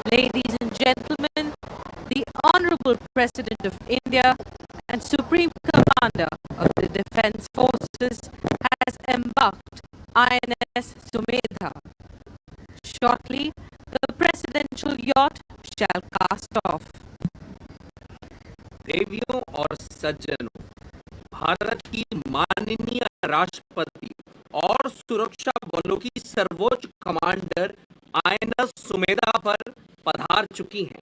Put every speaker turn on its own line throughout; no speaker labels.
Ladies and gentlemen, the Honorable President of India and Supreme Commander of the Defence Forces has embarked INS Sumedha. Shortly, the presidential yacht shall cast off.
देवियों और सज्जनों, भारत की माननीय राष्ट्रपति और सुरक्षा बलों की सर्वोच्च कमांडर आईएनएस सुमेधा पर पधार चुकी हैं।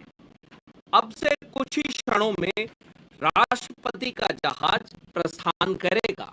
अब से कुछ ही क्षणों में राष्ट्रपति का जहाज प्रस्थान करेगा।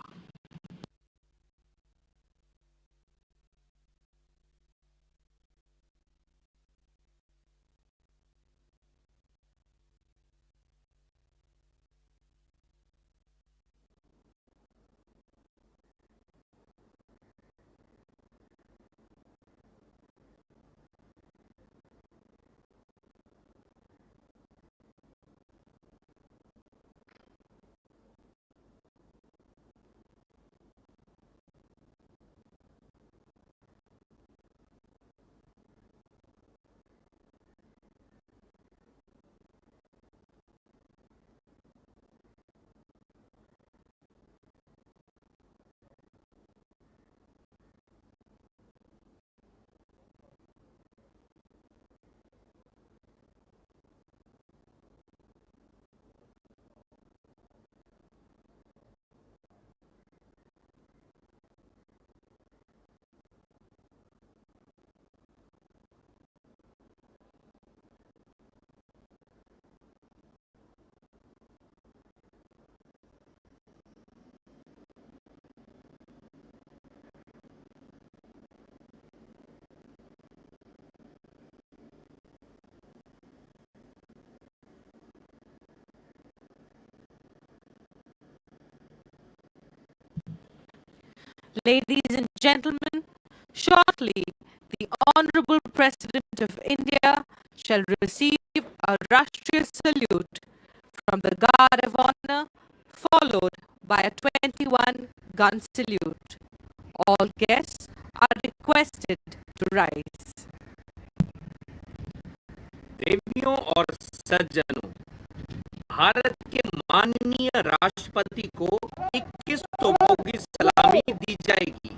Ladies and gentlemen, shortly the Honorable President of India shall receive a Rashtriya salute from the Guard of Honor, followed by a 21-gun salute. All guests are requested to rise.
देवियों और सज्जनों, भारत के माननीय राष्ट्रपति को 21 तोपों की सलामी दी जाएगी।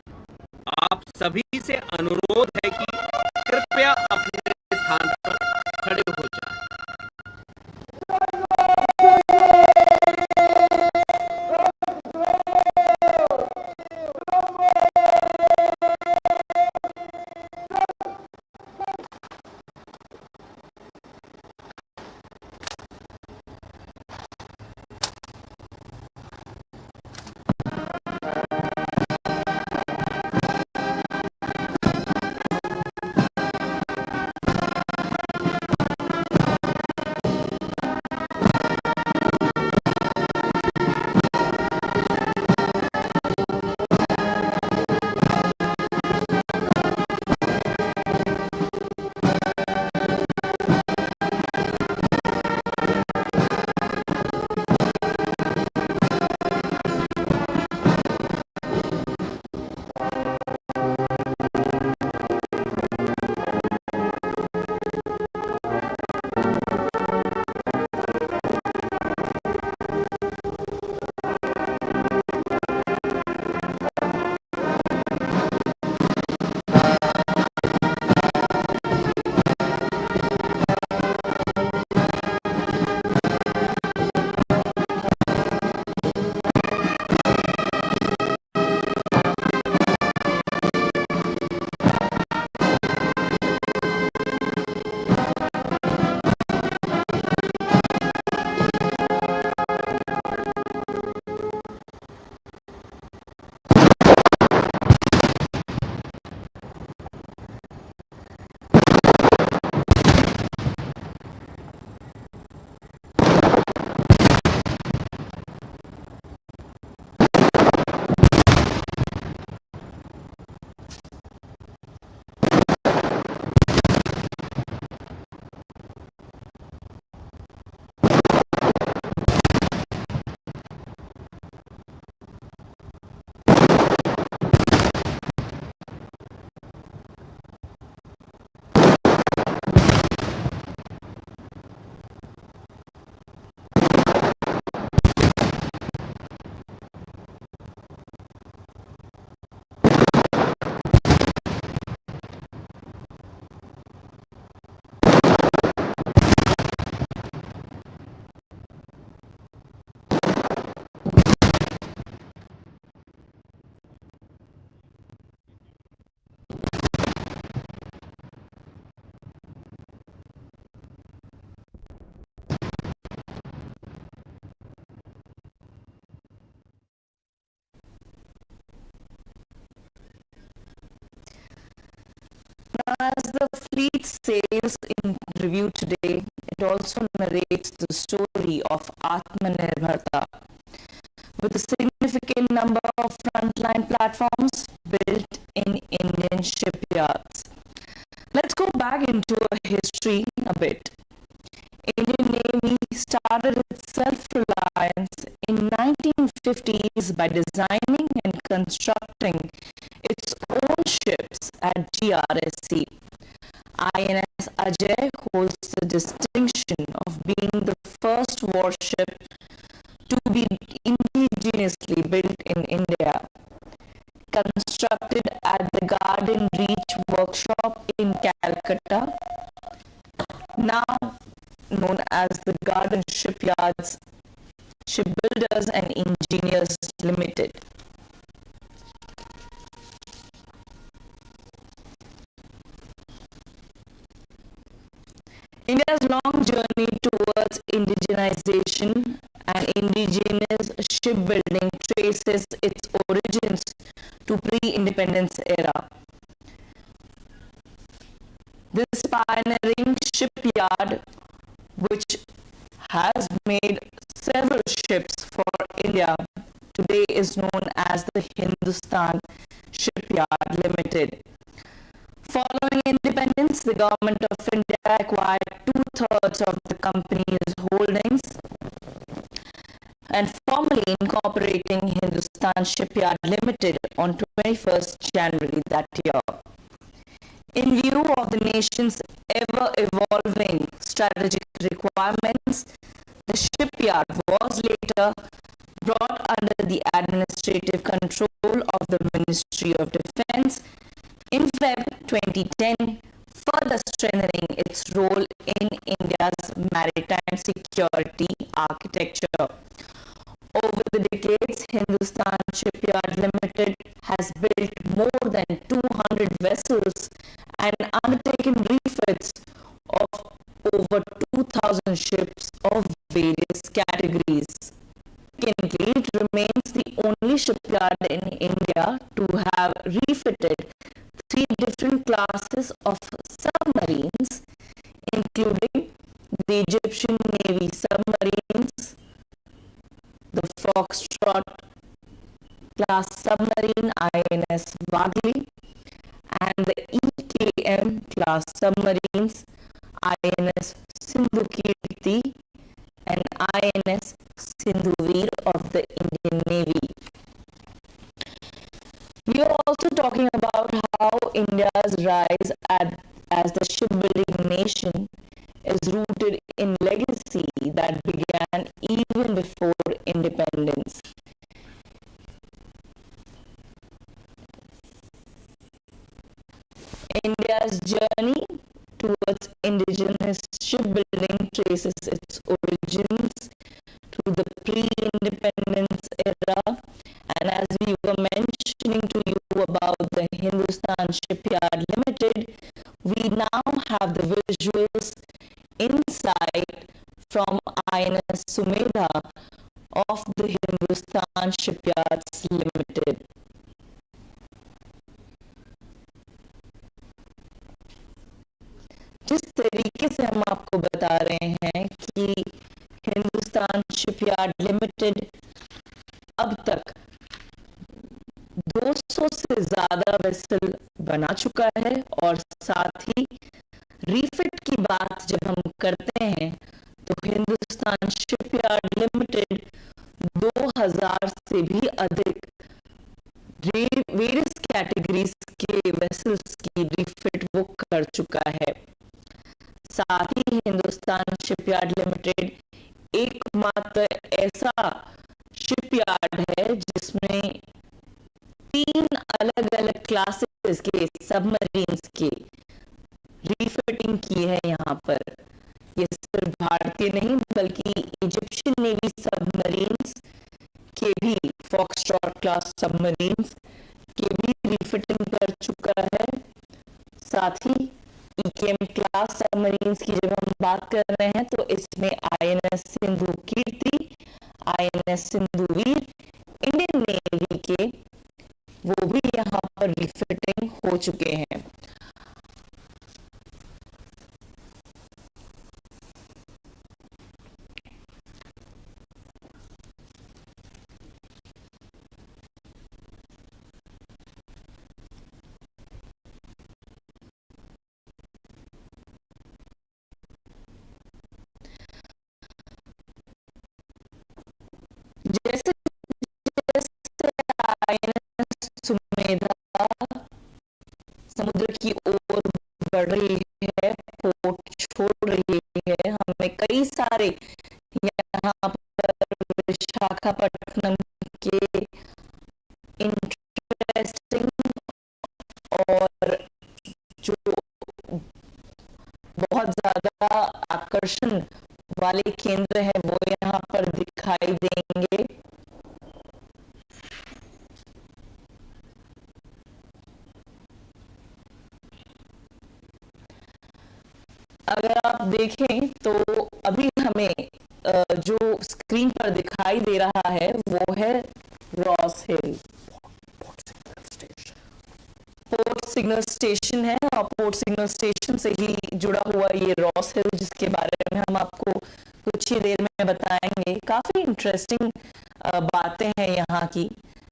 आप सभी से अनुरोध है कि कृपया अपने स्थान पर खड़े हो जाएं।
As the fleet sails in review today, it also narrates the story of Atmanirbharta, with a significant number of frontline platforms built in Indian shipyards. Let's go back into a history a bit. Indian Navy started its self-reliance in 1950s by designing and constructing its own ships at GRSC. INS Ajay holds the distinction of being the first warship to be indigenously built in India. Constructed at the Garden Reach Workshop in Calcutta, now known as the Garden Shipyards, Shipbuilders and Engineers Limited. India's long journey towards indigenization and indigenous shipbuilding traces its origins to pre-independence era. This pioneering shipyard, which has made several ships for India, today is known as the Hindustan Following independence, the government of India acquired 2/3 of the company's holdings and formally incorporating Hindustan Shipyard Limited on 21st January that year. In view of the nation's ever-evolving strategic requirements, the shipyard was later brought under the administrative control of the Ministry of Defense in Feb 2010, further strengthening its role in India's maritime security architecture. Over the decades, Hindustan Shipyard Limited has built more than 200 vessels and undertaken refits of over 2,000 ships of various categories. Secondly, it remains the only shipyard in India to have refitted 3 different classes of submarines, including the Egyptian Navy submarines, the Foxtrot class submarine INS Wagli, and the EKM class submarines INS Sindhukirti and INS Sindhuveer of the Indian Navy. We are also talking about how India's rise as the shipbuilding nation is rooted in legacy that began even before independence. India's journey towards indigenous shipbuilding traces its origins to the pre-independence era, and as we were mentioning to you about the Hindustan Shipyard Limited, we now have the visuals inside from INS Sumedha of the Hindustan Shipyards Limited. जिस तरीके से हम आपको बता रहे हैं कि Hindustan shipyard limited अब तक 200 से ज़्यादा वेसल बना चुका है, और साथ ही रीफिट की बात जब हम करते हैं तो हिंदुस्तान शिपयार्ड लिमिटेड 2000 से भी अधिक वेरियस कैटेगरीज के वेसल्स की रीफिट वो कर चुका है। साथ ही हिंदुस्तान शिपयार्ड लिमिटेड एकमात्र ऐसा शिपयार्ड है जिसमें 3 अलग-अलग क्लासेस के सबमरीन्स की रीफिटिंग की है। यहाँ पर ये सिर्फ भारतीय नहीं बल्कि इजिप्शियन नेवी सबमरीन्स के भी, फॉक्सट्रॉट क्लास सबमरीन्स के भी रीफिटिंग कर चुका है। साथ ही EKM क्लास सबमरीन्स की जब हम बात कर रहे हैं तो इसमें INS सिंधु कीर्ति, INS सिंधुवीर, इंडियन नेवी के वो भी यहाँ पर रिफिटिंग हो चुके हैं। जैसे जैसे INS सुमेधा समुद्र की ओर बढ़ रही है, पोर्ट छोड़ रही है, हमें कई सारे यहाँ पर विशाखापट्टनम के इंटरेस्टिंग और जो बहुत ज्यादा आकर्षण वाले केंद्र हैं वो यहाँ पर दिखाई देंगे। अगर आप देखें तो अभी हमें जो स्क्रीन पर दिखाई दे रहा है वो है रॉस हिल पोर्ट सिग्नल स्टेशन है, और पोर्ट सिग्नल स्टेशन से ही जुड़ा हुआ ये रॉस हिल जिसके बारे में हम आपको कुछ ही देर में बताएंगे। काफी इंटरेस्टिंग बातें हैं यहाँ की,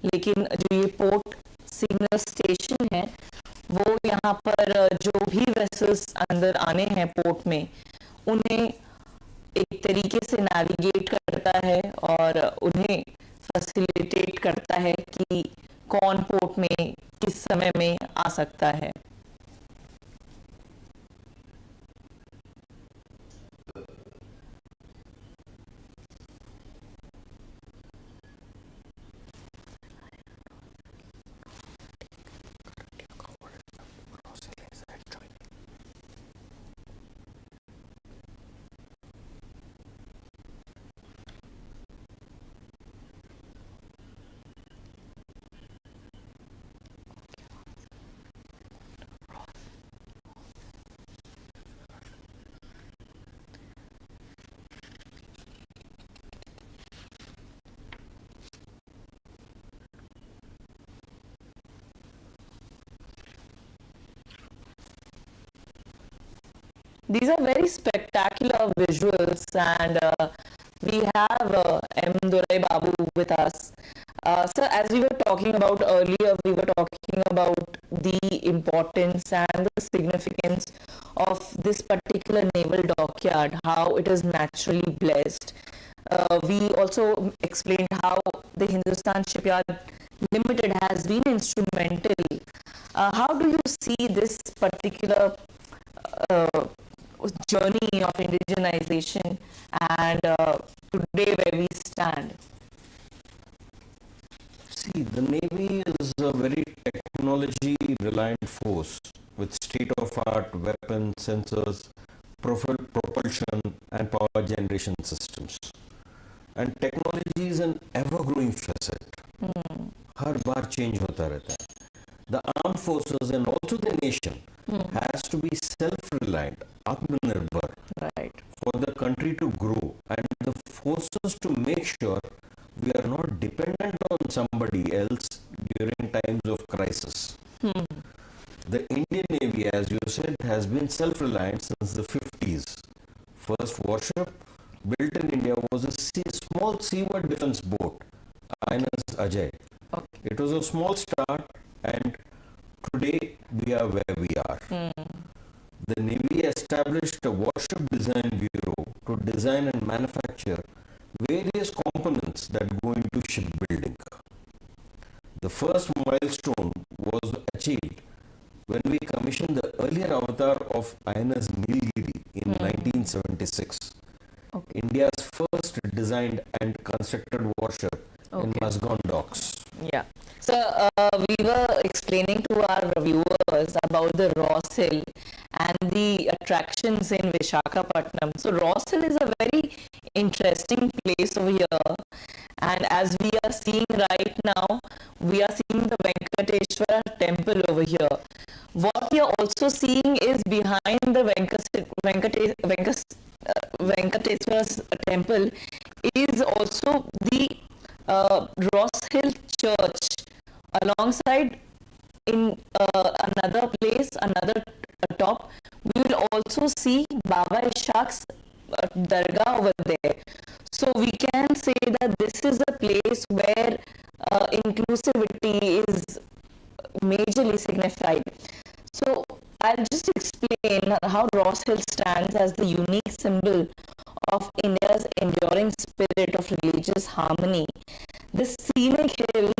लेकिन जो ये पोर्ट सिग्नल स्टेशन है वो यहाँ पर जो भी वेसल्स अंदर आने हैं पोर्ट में, उन्हें एक तरीके से नेविगेट करता है और उन्हें फैसिलिटेट करता है कि कौन पोर्ट में किस समय में आ सकता है. These are very spectacular visuals, and we have M. Durai Babu with us. So, as we were talking about earlier, we were talking about the importance and the significance of this particular naval dockyard, how it is naturally blessed. We also explained how the Hindustan Shipyard Limited has been instrumental. How do you see this particular journey of indigenization and today where we stand?
See, the Navy is a very technology reliant force with state of art weapons, sensors, propulsion, and power generation systems. And technology is an ever growing facet. Her bar change होता रहता है. The armed forces and also the nation has to be self-reliant, Atmanirbhar,
Right.
for the country to grow and the forces to make sure we are not dependent on somebody else during times of crisis. The Indian Navy, as you said, has been self-reliant since the 50s. First warship built in India was a small seaward defense boat, INS Ajay.
Okay.
It was a small start, and today we are where we are. The Navy established a warship design bureau to design and manufacture various components that go into shipbuilding. The first milestone was achieved when we commissioned the earlier avatar of INS Nilgiri in 1976.
Okay.
India's first designed and constructed warship in
Okay.
Musgon docks.
Yeah. So we were explaining to our viewers about the Ross Hill and the attractions in Vishakhapatnam. So Ross Hill is a very interesting place over here, and as we are seeing right now, we are seeing the Venkateshwara temple over here. What we are also seeing is behind the Venkateshwara's temple is also the Ross Hill Church. Alongside in another place, another top, we will also see Baba Ishaq's Dargah over there. So we can say that this is a place where inclusivity is majorly signified. So I'll just explain how Ross Hill stands as the unique symbol of India's enduring spirit of religious harmony. This scenic hill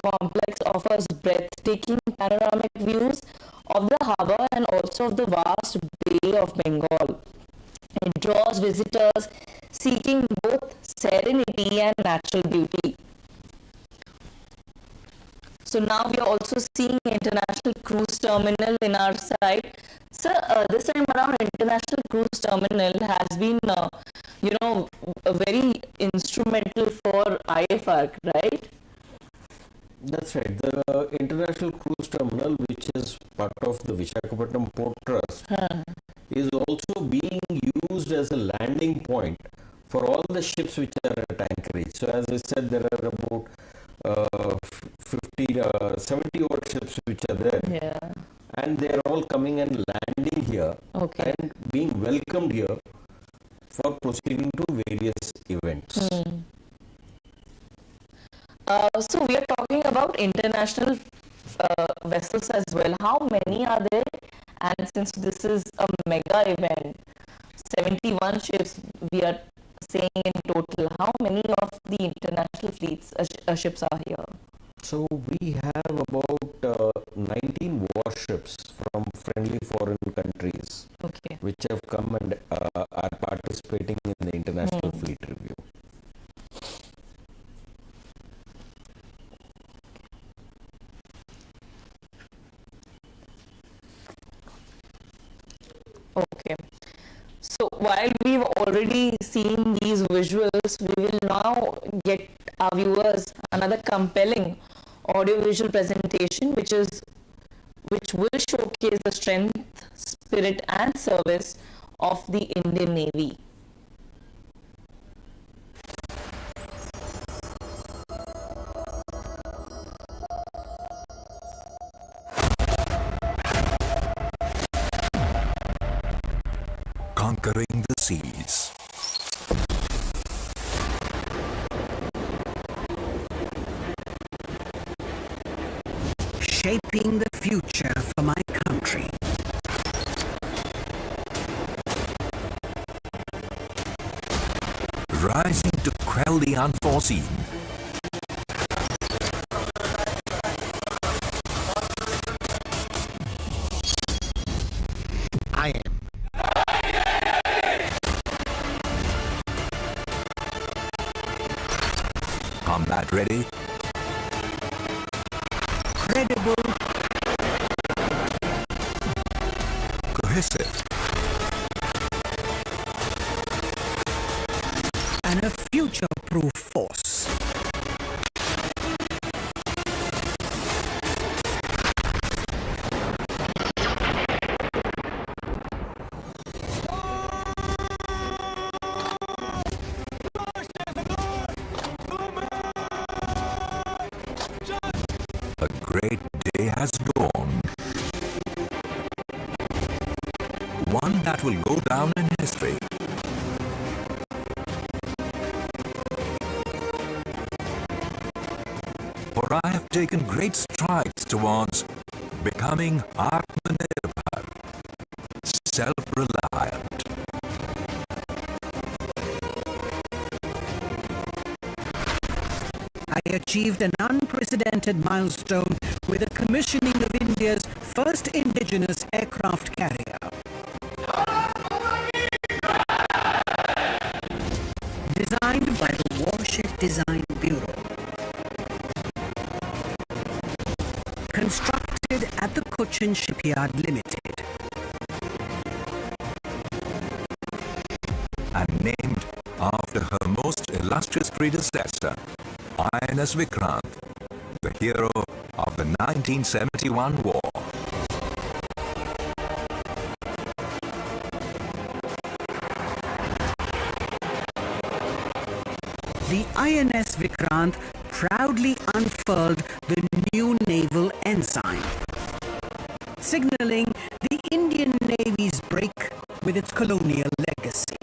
complex offers breathtaking panoramic views of the harbour and also of the vast Bay of Bengal. It draws visitors seeking both serenity and natural beauty. So now we are also seeing International Cruise Terminal in our side. So this time around, International Cruise Terminal has been, very instrumental for IFARC, right?
That's right. The International Cruise Terminal, which is part of the Vishakhapatnam Port Trust, is also being used as a landing point for all the ships which are at anchorage. So as I said, there are about 70 odd ships which are there.
Yeah.
And they are all coming and landing here
Okay.
and being welcomed here for proceeding to various events.
So we are talking about International vessels as well. How many are there? And since this is a mega event, 71 ships we are saying in total, how many of the international fleets ships are here?
So we have about 19 warships from friendly foreign countries,
Okay.
which have come and are participating in the International Fleet Review.
Okay. So while we've already seen these visuals, we will now get our viewers another compelling audiovisual presentation, which will showcase the strength, spirit, and service of the Indian Navy.
Conquering the seas. Shaping the future for my country. Rising to quell the unforeseen. I am. Combat ready. Credible. Cohesive. And a future-proof force. A great day has dawned. One that will go down in history. For I have taken great strides towards becoming Atmanirbhar, self-reliant. I achieved an unprecedented milestone with the commissioning of India's first indigenous aircraft carrier. Designed by the Warship Design Bureau. Constructed at the Cochin Shipyard Limited. And named after her most illustrious predecessor, INS Vikrant, the hero of the 1971 war. The INS Vikrant proudly unfurled the new naval ensign, signaling the Indian Navy's break with its colonial legacy.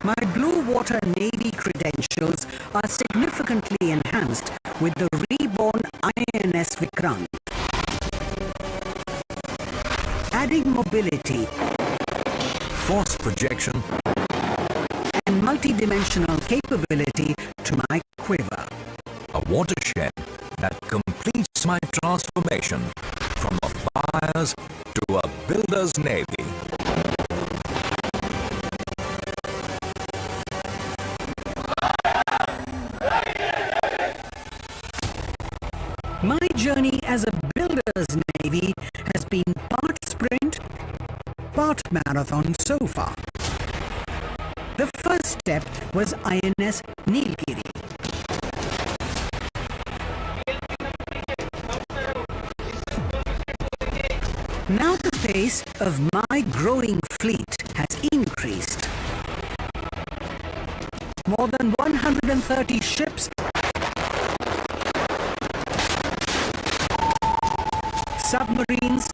My Blue Water Navy credentials are significantly enhanced with the reborn INS Vikrant, adding mobility, force projection, and multidimensional capability to my quiver. A watershed that completes my transformation from a buyer's to a builder's navy. My journey as a builder's navy has been part sprint, part marathon so far. The first step was INS Nilgiri. Now the pace of my growing fleet has increased. More than 130 ships, submarines,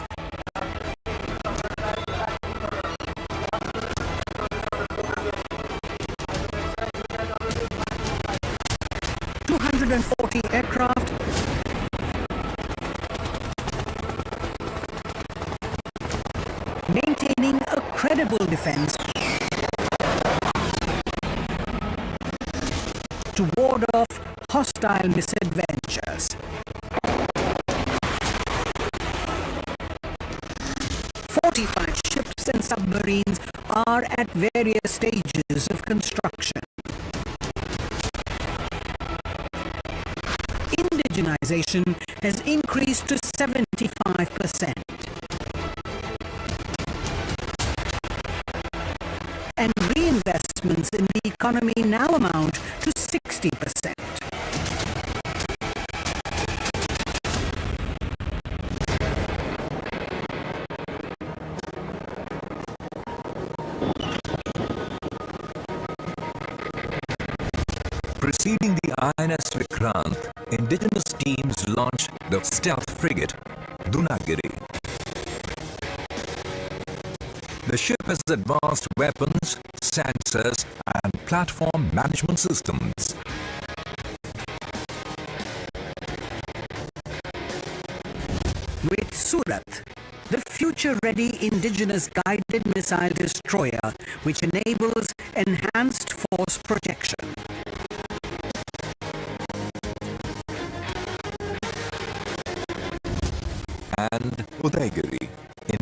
aircraft, credible defense to ward off hostile misadventures. 45 ships and submarines are at various stages of construction. Indigenization has increased to 75%. And reinvestments in the economy now amount to 60%.
Preceding the INS Vikrant, indigenous teams launched the stealth frigate Dunagiri. The ship has advanced weapons, sensors and platform management systems.
With Surat, the future-ready indigenous guided missile destroyer which enables enhanced force projection.
And Udaigiri,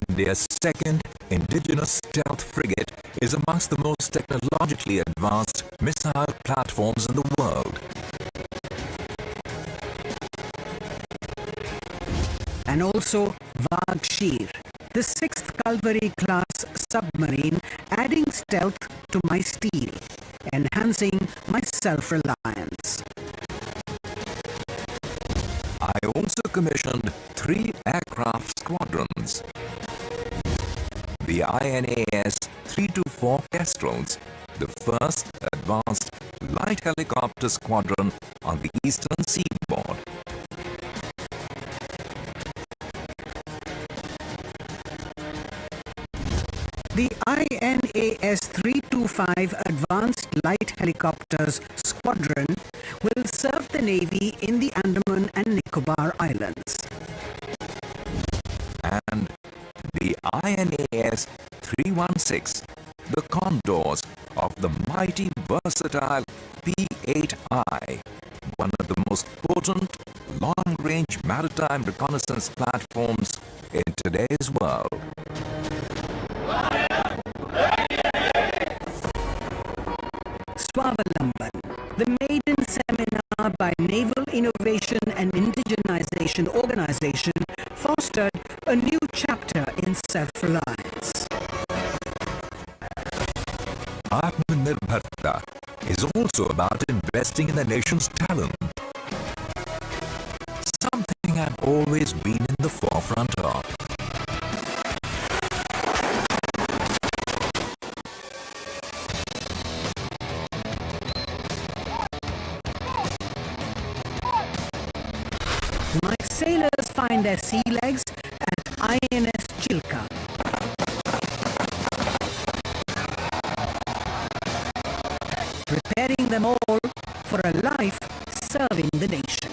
India's second indigenous stealth frigate, is amongst the most technologically advanced missile platforms in the world.
And also Vagshir, the 6th Calvary-class submarine, adding stealth to my steel, enhancing my self-reliance.
I also commissioned 3 aircraft squadrons. The INAS 324 Kestrels, the first advanced light helicopter squadron on the eastern seaboard.
The INAS 325 Advanced Light Helicopters Squadron will serve the Navy in the Andaman and Nicobar Islands.
And the INAS 316, the Condors of the mighty versatile P-8I, one of the most potent long-range maritime reconnaissance platforms in today's world.
Swavalamban, the maiden seminar by Naval Innovation and Indigenization Organization, fostered a new chapter in self-reliance.
Atmanirbharta is also about investing in the nation's talent. Something I've always been in the forefront of.
My sailors find their sea legs at INS Chilka. Preparing them all for a life serving the nation.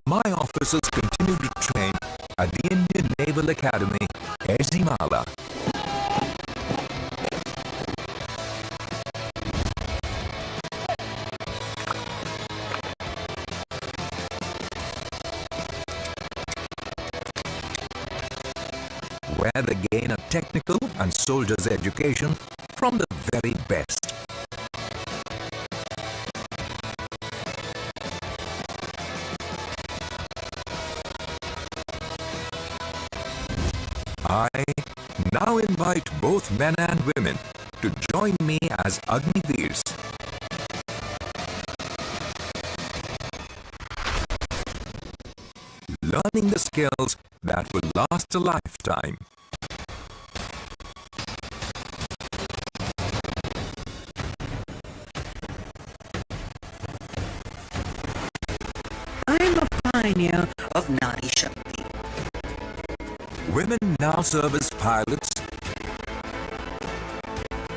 My officers continue to train at the Indian Naval Academy, Ezimala. Where they gain a technical and soldier's education from the very best. I now invite both men and women to join me as Agniveers. Learning the skills that will last a lifetime.
I'm a pioneer of Nari Shakti.
Women now serve as pilots,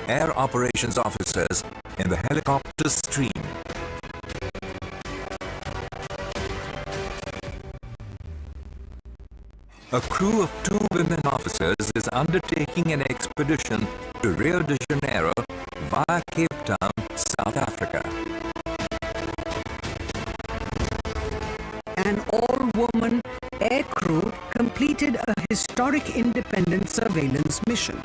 air operations officers in the helicopter stream. a crew of 2 women officers is undertaking an expedition to Rio de Janeiro via Cape Town, South Africa.
An all-woman air crew completed a historic independent surveillance mission.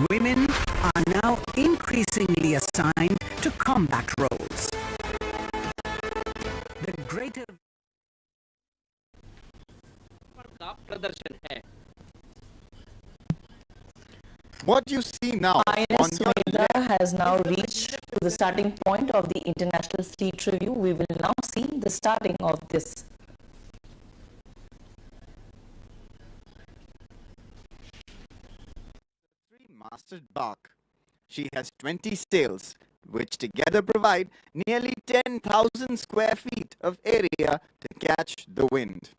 Women are now increasingly assigned to combat roles. The greater
का प्रदर्शन है.
What you see now on
INS
your
Sumedha
left
has now reached to the starting point of the International Fleet Review. We will now see the starting of this.
three-masted bark. She has 20 sails, which together provide nearly 10,000 square feet of area to catch the wind.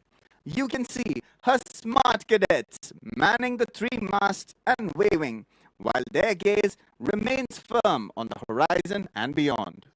You can see her smart cadets manning the three masts and waving, while their gaze remains firm on the horizon and beyond.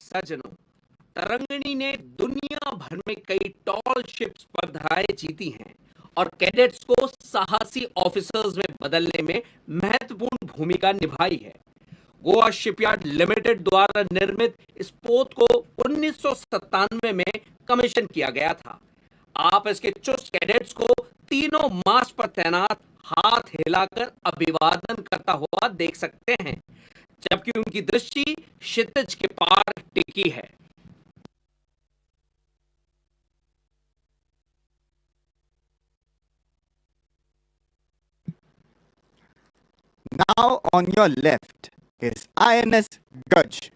सज्जनों, तरंगिणी ने दुनिया भर में कई toll ship स्पर्धाएं जीती हैं और cadets को साहसी ऑफिसर्स में बदलने में महत्वपूर्ण भूमिका निभाई है. गोवा शिपयार्ड लिमिटेड द्वारा निर्मित इस पोत को 1997 में कमीशन किया गया था. आप इसके चुस्त कैडेट्स को तीनों मास्ट पर तैनात हाथ हिलाकर अभिवादन करता हुआ देख सकते हैं, जबकि उनकी दृष्टि क्षितिज के पार टिकी है.
Now on your left is INS Gaj,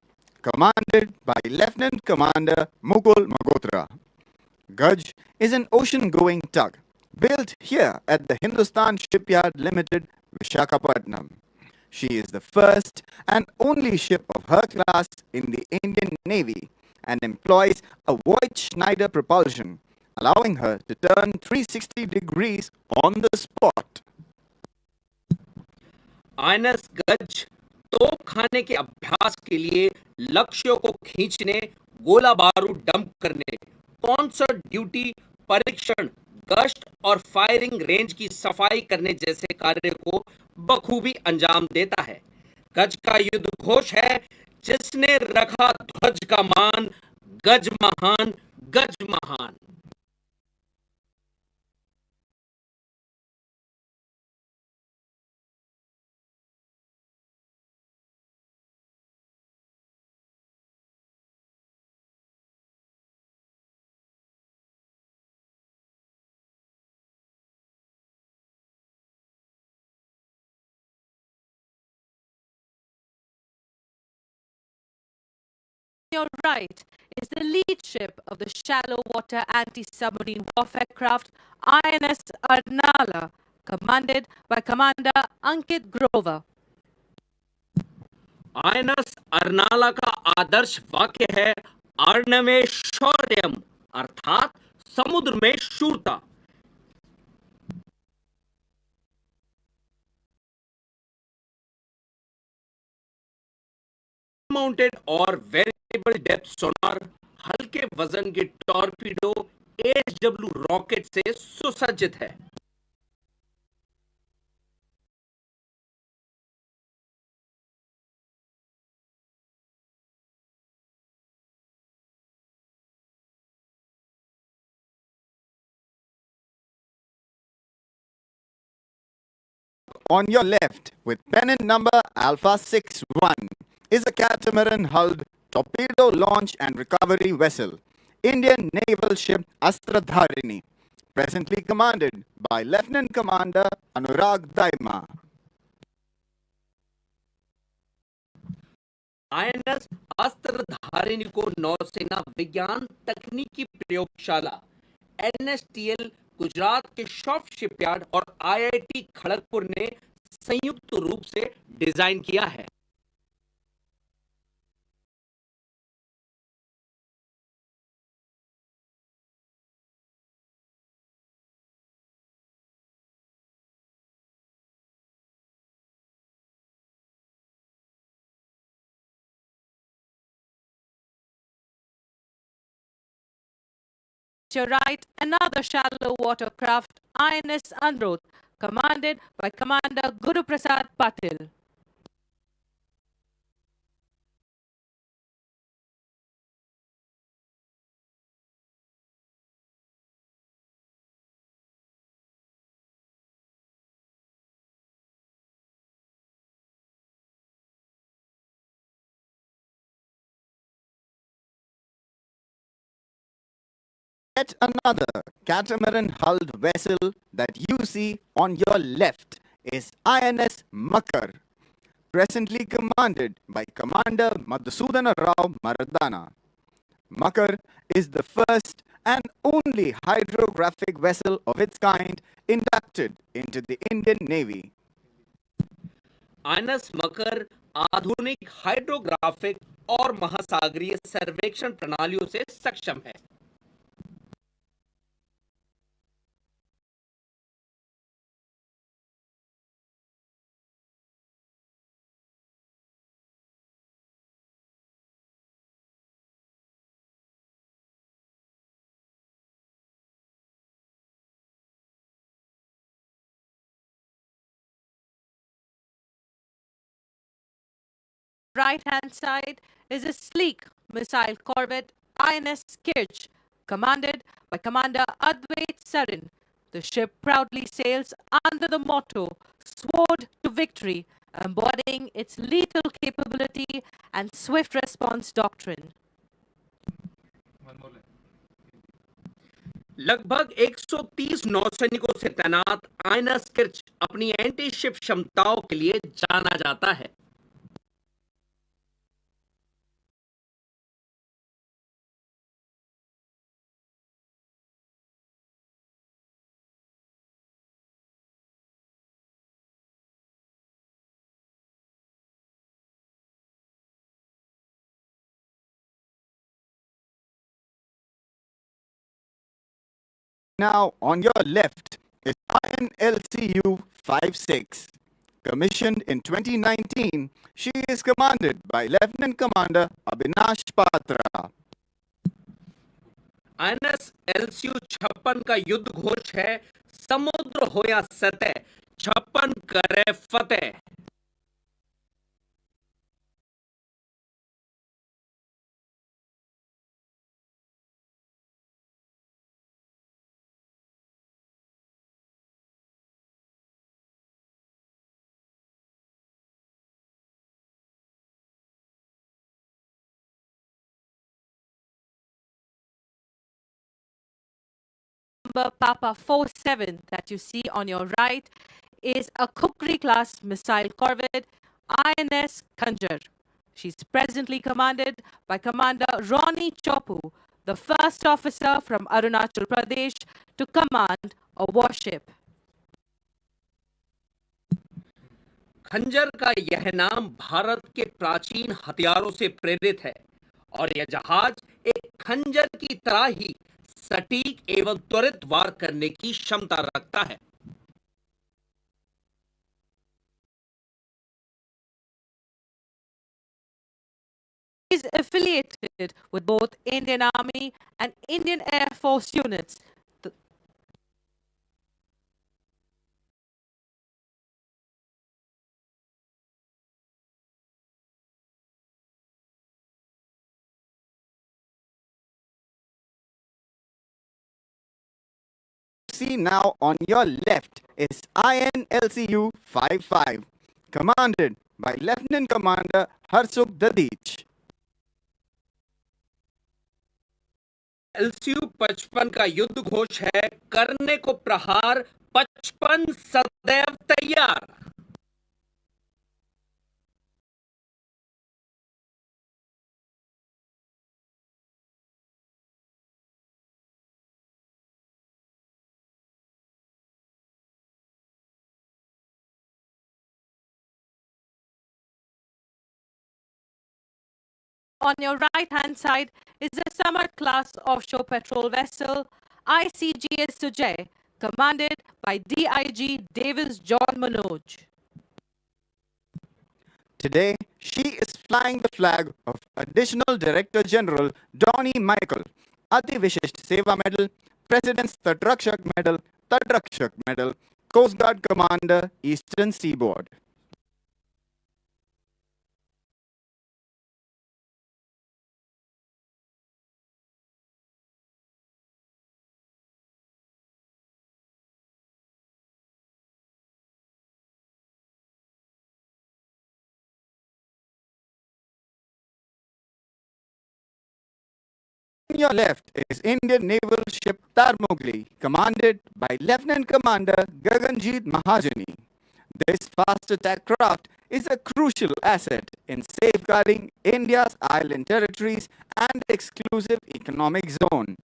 commanded by Lieutenant Commander Mukul Magotra. Gaj is an ocean-going tug built here at the Hindustan Shipyard Limited, Visakhapatnam. She is the first and only ship of her class in the Indian Navy and employs a Voigt Schneider propulsion, allowing her to turn 360 degrees on the spot.
INS गज तोप खाने के अभ्यास के लिए लक्ष्यों को खींचने, गोला बारूद डंप करने, कॉन्सर्ट ड्यूटी, परीक्षण, गश्त और फायरिंग रेंज की सफाई करने जैसे कार्य को बखूबी अंजाम देता है. गज का युद्ध घोष है, जिसने रखा ध्वज का मान, गज महान, गज महान.
Your right is the lead ship of the shallow water anti-submarine warfare craft INS Arnala, commanded by Commander Ankit Grover.
INS Arnala का आदर्श वाक्य है, अर्णवे शौर्यम, अर्थात समुद्र में शूरता. माउंटेड और वेरिएबल डेप्थ सोनार, हल्के वजन के टॉर्पीडो, एचडब्ल्यू रॉकेट से सुसज्जित है.
On your left, with pennant number Alpha 61, is a catamaran-hulled torpedo launch and recovery vessel, Indian naval ship Astradharini, presently commanded by Lieutenant Commander Anurag Daima.
INS Astradharini को नौसेना विज्ञान तकनीकी प्रयोगशाला एनएसटीएल, गुजरात के shop shipyard और आईआईटी खड़गपुर ने संयुक्त रूप से डिजाइन किया है।
To your right, another shallow watercraft, INS Androt, commanded by Commander Guru Prasad Patil.
Yet another catamaran-hulled vessel that you see on your left is INS Makar, presently commanded by Commander Madhusudana Rao Maradana. Makar is the first and only hydrographic vessel of its kind inducted into the Indian Navy.
INS Makar आधुनिक hydrographic और महासागरीय सर्वेक्षण प्रणालियों से सक्षम है।
Right-hand side is a sleek missile corvette INS Kirch, commanded by Commander Advait Sarin. The ship proudly sails under the motto "Sword to Victory," embodying its lethal capability and swift response doctrine.
लगभग 130 नौसैनिकों से तैनात INS Kirch अपनी anti ship क्षमताओं के लिए जाना जाता है।
Now, on your left is INLCU 56. Commissioned in 2019, she is commanded by Lieutenant Commander Abhinash Patra.
INS LCU 56 का युद्ध घोष है, समुद्र हो या सतह, 56 करे फतेह।
Number Papa 47 that you see on your right is a Kukri class missile corvette INS Khanjar. She's presently commanded by Commander Ronnie Chopu, the first officer from Arunachal Pradesh to command a warship.
खंजर का यह नाम भारत के प्राचीन हथियारों से प्रेरित है और यह जहाज एक खंजर की तरह ही सटीक एवं त्वरित वार करने की क्षमता रखता है।
Is affiliated with both Indian Army and Indian Air Force units.
See now on your left is INLCU 55, commanded by Lieutenant Commander Harsuk Dadich.
LCU 55 का युद्ध घोष है, करने को प्रहार, 55 सदैव तैयार।
On your right-hand side is a summer-class offshore patrol vessel, ICGS Sujay, commanded by DIG Davis John Manoj.
Today, she is flying the flag of Additional Director General Donnie Michael, Ati Vishisht Seva Medal, President's Tatrakshak Medal, Coast Guard Commander, Eastern Seaboard. On your left is Indian naval ship Tarmugli, commanded by Lieutenant Commander Gaganjeet Mahajani. This fast attack craft is a crucial asset in safeguarding India's island territories and exclusive economic zone.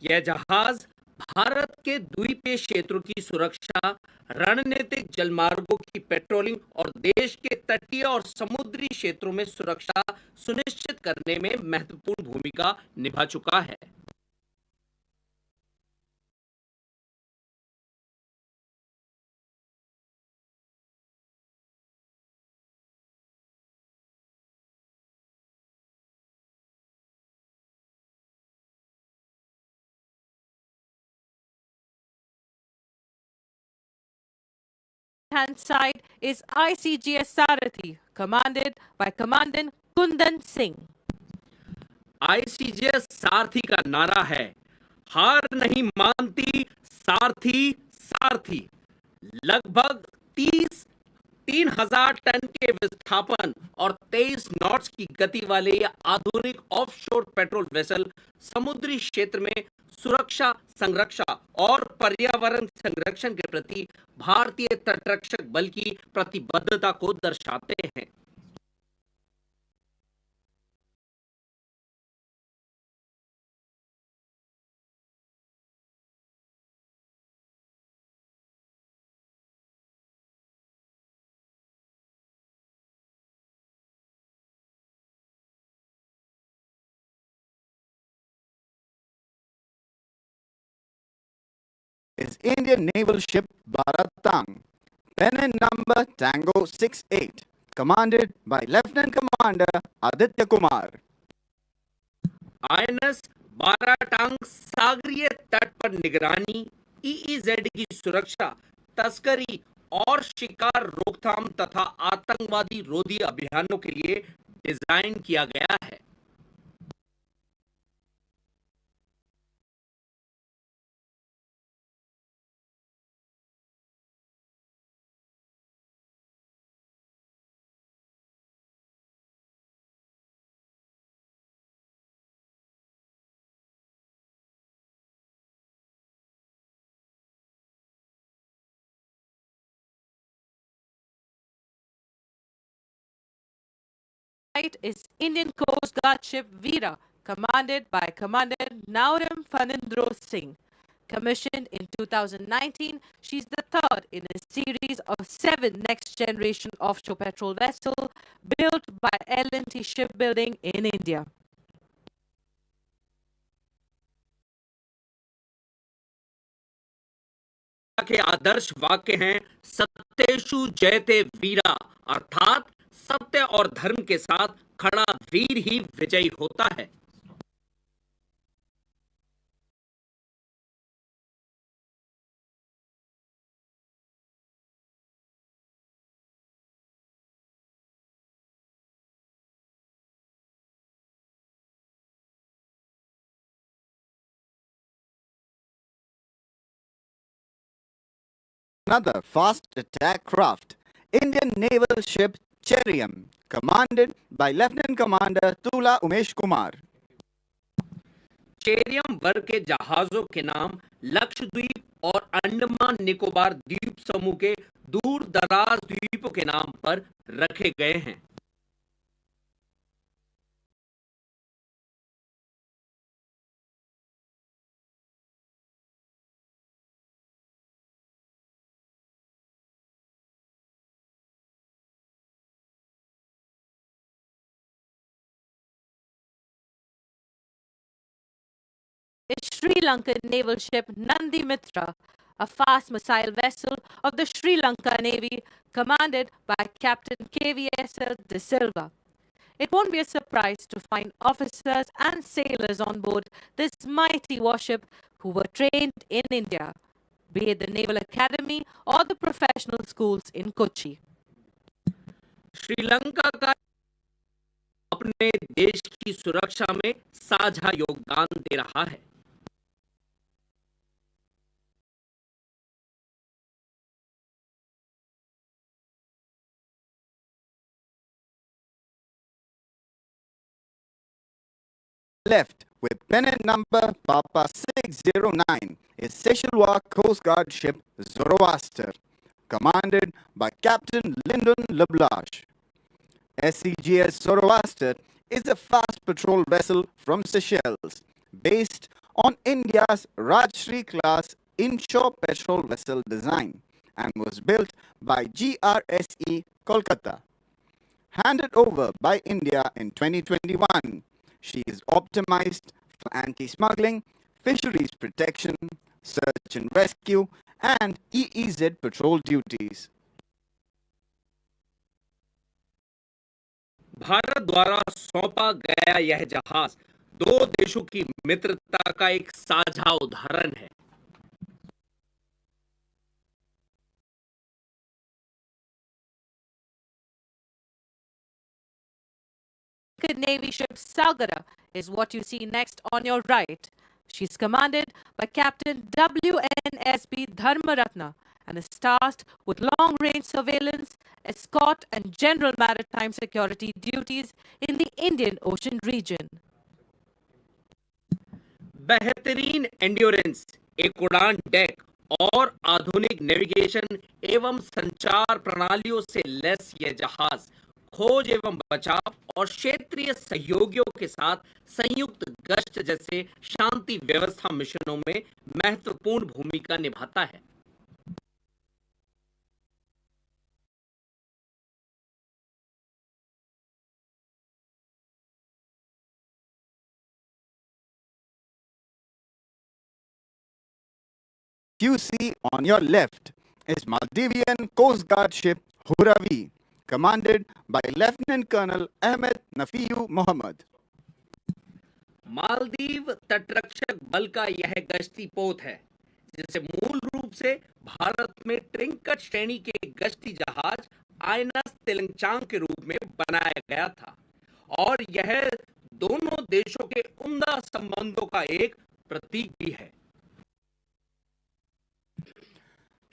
यह जहाज भारत के द्वीपीय क्षेत्रों की सुरक्षा, रणनीतिक जलमार्गों की patrolling और देश के तटीय और समुद्री क्षेत्रों में सुरक्षा सुनिश्चित करने में महत्वपूर्ण भूमिका निभा चुका है।
Hand side is ICGS Sarathi, commanded by Commandant Kundan Singh.
ICJS सारथी का नारा है, हार नहीं मानती सारथी सारथी। लगभग 3,000 टन के विस्थापन और 23 नॉट्स की गति वाले यह आधुनिक ऑफशोर पेट्रोल वेसल समुद्री क्षेत्र में सुरक्षा, संरक्षा और पर्यावरण संरक्षण के प्रति भारतीय तटरक्षक बल की प्रतिबद्धता को दर्शाते हैं।
Is Indian naval ship Bharatang, pennant number Tango 68, commanded by Lieutenant Commander Aditya Kumar.
INS Baratang सागरीय तट पर निगरानी, ईईजेड की सुरक्षा, तस्करी और शिकार रोकथाम तथा आतंकवादी रोधी अभियानों के लिए डिजाइन किया गया है।
Right is Indian Coast Guard ship Veera, commanded by Commandant Nauram Fanindro Singh. Commissioned in 2019, she's the third in a series of 7 next-generation offshore patrol vessels built by L&T Shipbuilding in India.
के आदर्श वाक्य हैं, सत्येषु जयते वीरा, अर्थात सत्य और धर्म के साथ खड़ा वीर ही विजयी होता है।
Another fast attack craft, Indian naval ship Cherium, commanded by Lieutenant Commander Tula Umesh Kumar.
Cheriyam वर्ग के जहाजों के नाम लक्षद्वीप और अंडमान निकोबार द्वीप समूह के दूर दराज द्वीपों के नाम पर रखे गए हैं।
Sri Lankan naval ship Nandi Mitra, a fast missile vessel of the Sri Lanka Navy commanded by Captain KVSL De Silva. It won't be a surprise to find officers and sailors on board this mighty warship who were trained in India, be it the Naval Academy or the professional schools in Kochi.
Sri Lanka का अपने देश की सुरक्षा में साझा योगदान दे रहा है।
Left with pennant number Papa 609 is Seychelles Coast Guard ship Zoroaster, commanded by Captain Lyndon Leblanche. SCGS Zoroaster is a fast patrol vessel from Seychelles, based on India's Rajshri class inshore patrol vessel design, and was built by GRSE Kolkata. Handed over by India in 2021, she is optimized for anti-smuggling, fisheries protection, search and rescue, and EEZ patrol duties.
Bharat द्वारा सौंपा गया यह जहाज दो देशों की मित्रता का एक साझा उदाहरण है।
Navy ship Saugata is what you see next on your right. She's commanded by Captain WNSB Dharmaratna and is tasked with long-range surveillance, escort and general maritime security duties in the Indian Ocean region.
बेहतरीन endurance, एक उड़ान deck और आधुनिक navigation एवं संचार प्रणालियों से lace यह जहाज खोज एवं बचाव और क्षेत्रीय सहयोगियों के साथ संयुक्त गश्त जैसे शांति व्यवस्था मिशनों में महत्वपूर्ण भूमिका निभाता है।
You see on your left is Maldivian Coast Guard ship Huravi, commanded by Lieutenant Colonel Ahmed Nafiu Mohammed.
Maldives तटरक्षक बल का यह गश्ती पोत है, जिसे मूल रूप से भारत में ट्रिंकट श्रेणी के गश्ती जहाज आईएनएस तेलंगचांग के रूप में बनाया गया था और यह दोनों देशों के उम्दा संबंधों का एक प्रतीक भी है।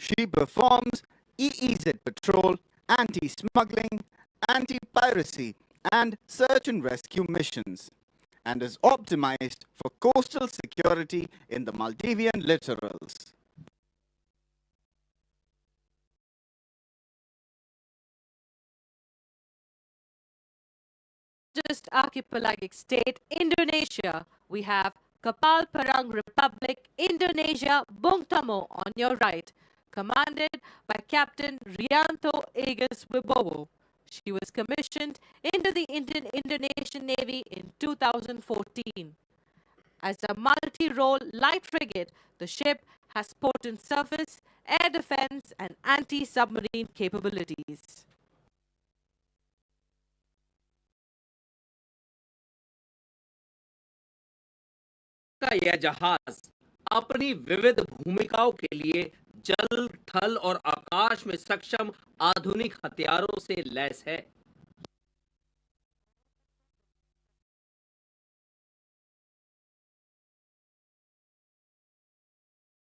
She performs EEZ patrol, anti-smuggling, anti-piracy, and search and rescue missions, and is optimized for coastal security in the Maldivian littorals.
Just archipelagic state Indonesia, we have Kapal Perang Republic Indonesia Bung Tomo on your right, commanded by Captain Rianto Agus Wibowo. She was commissioned into the Indian Indonesian Navy in 2014. As a multi-role light frigate, the ship has potent surface, air defense, and anti-submarine capabilities.
का यह जहाज अपनी विविध भूमिकाओं के लिए जल, थल और आकाश में सक्षम आधुनिक हथियारों से लैस है।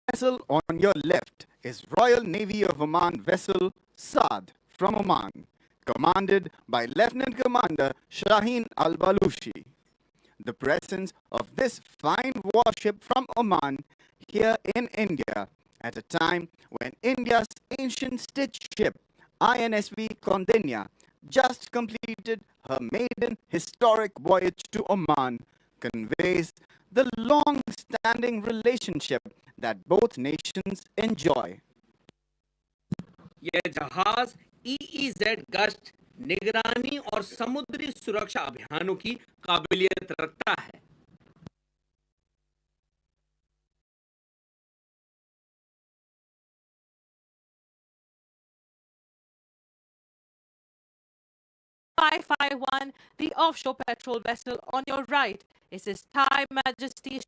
Vessel on your left is Royal Navy of Oman vessel Saad from Oman, commanded by Lieutenant Commander Shaheen Al-Balushi. The presence of this fine warship from Oman here in India at a time when India's ancient stitch ship INSV Kondenya just completed her maiden historic voyage to Oman conveys the long-standing relationship that both nations enjoy.
यह जहाज EEZ गश्त, निगरानी और समुद्री सुरक्षा अभियानों की काबिलियत रखता है।
551, the offshore patrol vessel on your right, is His Thai Majesty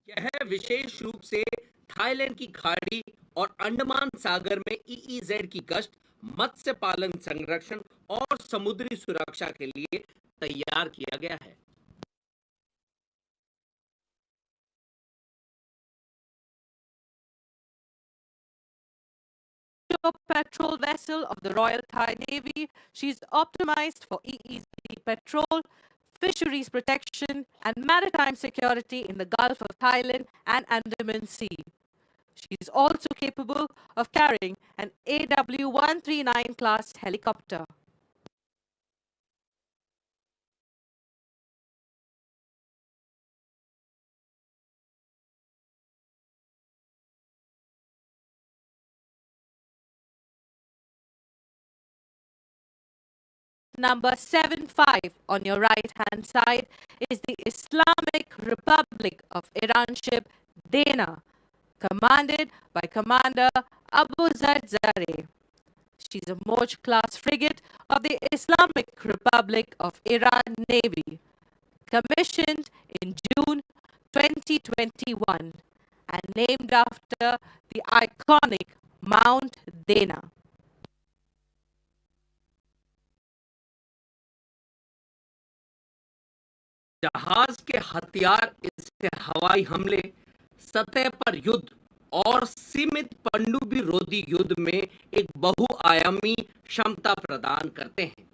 यह विशेष रूप से थाईलैंड की खाड़ी और अंडमान सागर में ईईजेड की गश्त, मत्स्य पालन संरक्षण और समुद्री सुरक्षा के लिए तैयार किया गया है।
patrol vessel of the Royal Thai Navy. She's optimized for EEZ patrol, fisheries protection, and maritime security in the Gulf of Thailand and Andaman Sea. She's also capable of carrying an AW-139 class helicopter. Number 75 on your right hand side is the Islamic Republic of Iran ship Dana, commanded by Commander Abu Zaid Zareh. She's a Moj class frigate of the Islamic Republic of Iran Navy, commissioned in June 2021 and named after the iconic Mount Dana.
जहाज के हथियार इससे हवाई हमले, सतह पर युद्ध और सीमित पनडुब्बी रोधी युद्ध में एक बहुआयामी क्षमता प्रदान करते हैं।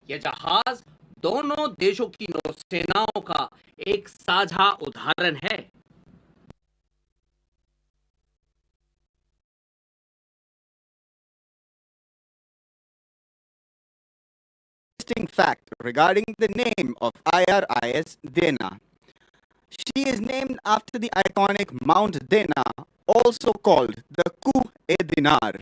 यह जहाज दोनों देशों की नौसेनाओं का एक साझा उदाहरण है।
Interesting fact regarding the name of IRIS Dana. She is named after the iconic Mount Dana, also called the Kuh-e-Dinar.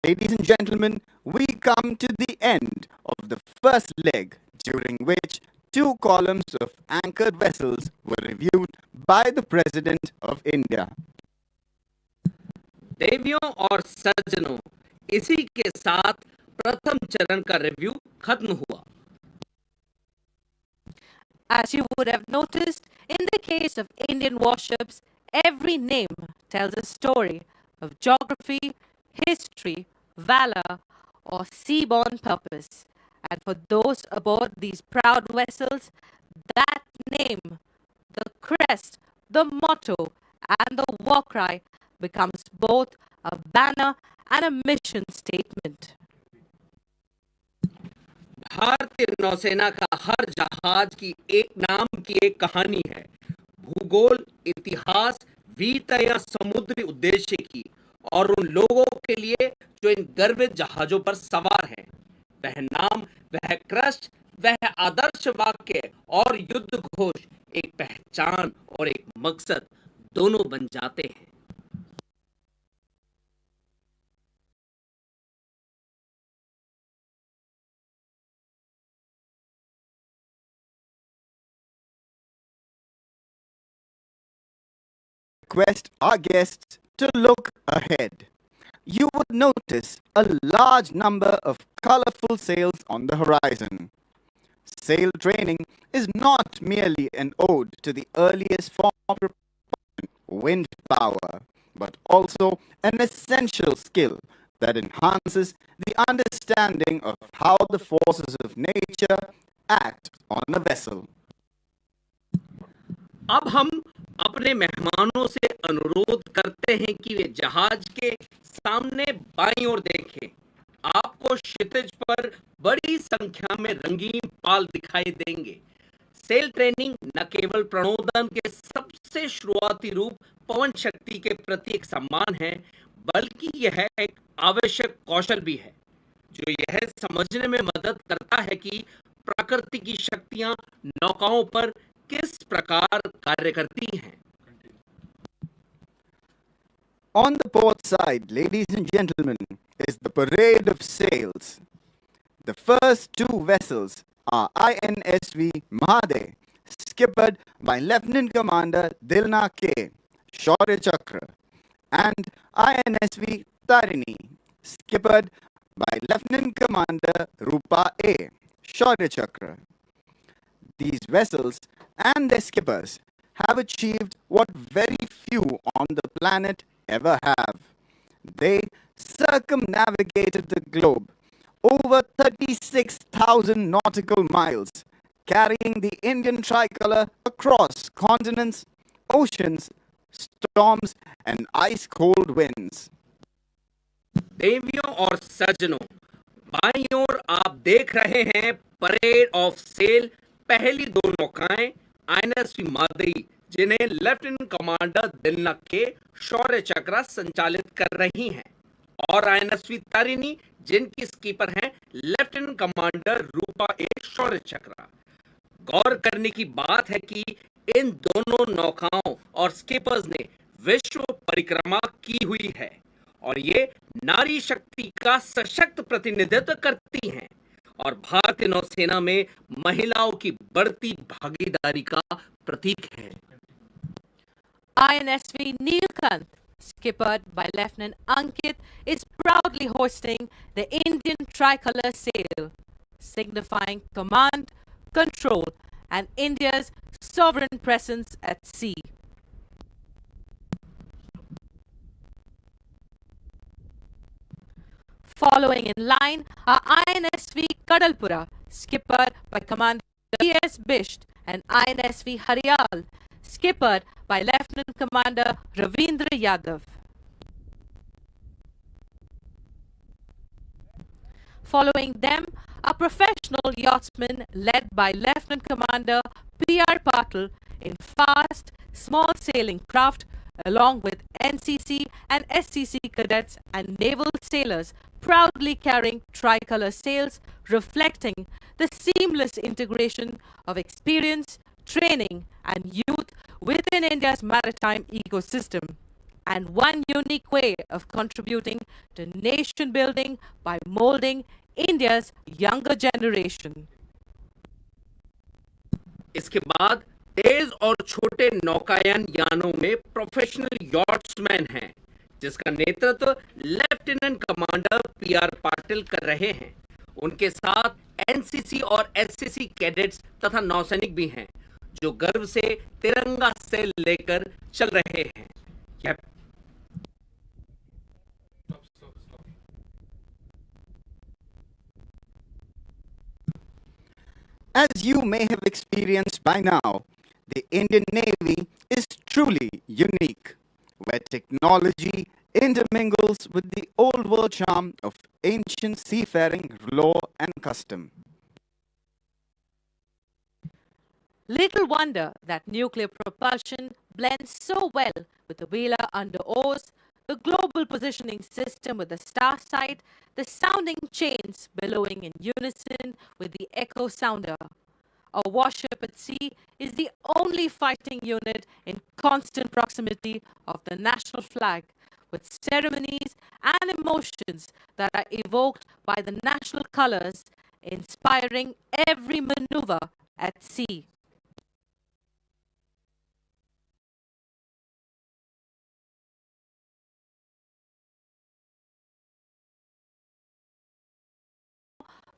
Ladies and gentlemen, we come to the end of the first leg, during which 2 columns of anchored vessels were reviewed by the President of India.
देवियों और सज्जनों, इसी के साथ प्रथम चरण का review खत्म हुआ।
As you would have noticed, in the case of Indian warships, every name tells a story of geography, history, valor, or seaborne purpose. And for those aboard these proud vessels, that name, the crest, the motto, and the war cry becomes both a banner and a mission statement.
भारतीय नौसेना का हर जहाज की एक नाम की एक कहानी है। भूगोल, इतिहास, वीरता या समुद्री उद्देश्य की, और उन लोगों के लिए जो इन गर्वित जहाजों पर सवार हैं। वह नाम, वह क्रस्ट, वह आदर्श वाक्य और युद्ध घोष एक पहचान और एक मकसद दोनों बन जाते हैं।
Request our guests to look ahead. You would notice a large number of colorful sails on the horizon. Sail training is not merely an ode to the earliest form of wind power, but also an essential skill that enhances the understanding of how the forces of nature act on a vessel.
अब हम अपने मेहमानों से अनुरोध करते हैं कि वे जहाज के सामने बाईं ओर देखें। आपको क्षितिज पर बड़ी संख्या में रंगीन पाल दिखाई देंगे। सेल ट्रेनिंग न केवल प्रणोदन के सबसे शुरुआती रूप पवन शक्ति के प्रति एक सम्मान है, बल्कि यह एक आवश्यक कौशल भी है, जो यह समझने में मदद करता है कि प्रकृति की शक्तियां नौकाओं पर किस प्रकार कार्य करती हैं।
On the port side, ladies and gentlemen, is the parade of sails. The first two vessels are INSV Mahade, skippered by Lieutenant Commander Dilna K. Shaurya Chakra, and INSV Tarini, skippered by Lieutenant Commander Rupa A. Shaurya Chakra. These vessels and their skippers have achieved what very few on the planet ever have. They circumnavigated the globe over 36,000 nautical miles, carrying the Indian tricolor across continents, oceans, storms, and ice-cold winds.
देवियों और सज्जनों, बाईं ओर आप देख रहे हैं parade of cell पहली दो नौकाएं आईएनएसवी मादई, जिन्हें लेफ्टिनेंट कमांडर दिलनक के शौर्य चक्र संचालित कर रही हैं, और आईएनएसवी तारिणी, जिनकी स्कीपर हैं लेफ्टिनेंट कमांडर रूपा ए शौर्य चक्र। गौर करने की बात है कि इन दोनों नौकाओं और स्कीपर्स ने विश्व परिक्रमा की हुई है और ये नारी शक्ति का सशक्त प्रतिनिधित्व करती हैं और भारतीय नौसेना में महिलाओं की बढ़ती भागीदारी का प्रतीक है।
INSV Neelkant, skippered by Lieutenant Ankit, is proudly hoisting the Indian tricolor sail, signifying command, control, and India's sovereign presence at sea. Following in line are INSV Kadalpura, skippered by Commander P.S. Bisht, and INSV Haryal, skippered by Lieutenant Commander Ravindra Yadav. Following them are professional yachtsmen led by Lieutenant Commander P.R. Patil in fast, small sailing craft, along with NCC and SCC cadets and naval sailors proudly carrying tricolor sails, reflecting the seamless integration of experience, training, and youth within India's maritime ecosystem, and one unique way of contributing to nation building by molding India's younger generation.
इसके बाद तेज और छोटे नौकायन यानों में professional यॉट्समैन हैं, जिसका नेतृत्व लेफ्टिनेंट कमांडर पीआर पाटिल कर रहे हैं। उनके साथ एनसीसी और एससीसी कैडेट्स तथा नौसैनिक भी हैं, जो गर्व से तिरंगा सेल लेकर चल रहे हैं।
As you may have experienced by now, the Indian Navy is truly unique, where technology intermingles with the old world charm of ancient seafaring law and custom.
Little wonder that nuclear propulsion blends so well with the wheeler under oars, the global positioning system with the star sight, the sounding chains billowing in unison with the echo sounder. A warship at sea is the only fighting unit in constant proximity of the national flag, with ceremonies and emotions that are evoked by the national colors, inspiring every maneuver at sea.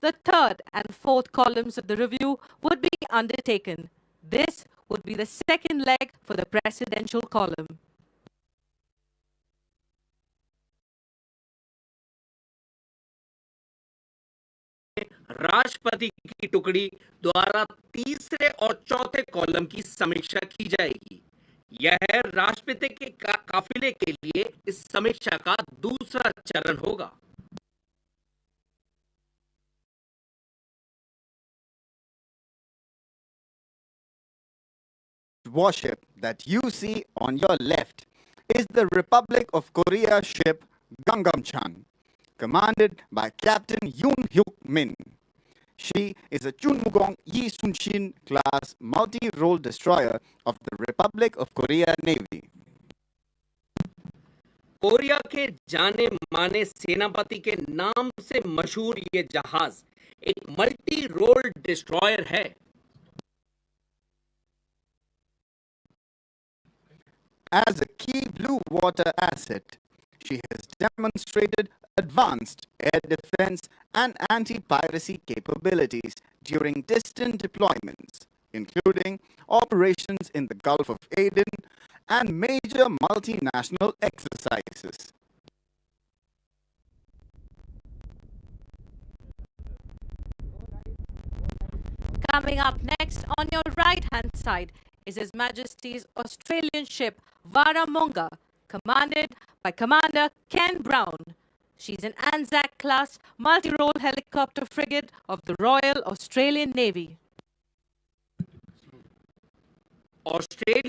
The third and fourth columns of the review would be undertaken. This would be the second leg for the presidential column.
राष्ट्रपति की टुकड़ी द्वारा तीसरे और चौथे column की समीक्षा की जाएगी। यह राष्ट्रपति के काफिले के लिए इस समीक्षा का दूसरा चरण होगा।
Warship that you see on your left is the Republic of Korea ship Gangnam-chan, commanded by Captain Yoon Hyuk Min. She is a Chunmugong Yi Sunshin class multi-role destroyer of the Republic of Korea Navy.
Korea के जाने माने सेनापति के नाम से मशहूर ये जहाज एक मल्टी रोल डिस्ट्रॉयर है।
As a key blue water asset, she has demonstrated advanced air defense and anti-piracy capabilities during distant deployments, including operations in the Gulf of Aden and major multinational exercises.
Coming up next on your right-hand side is His Majesty's Australian ship Warramunga, commanded by Commander Ken Brown. She's an Anzac-class multi-role helicopter frigate of the Royal Australian Navy.
Australia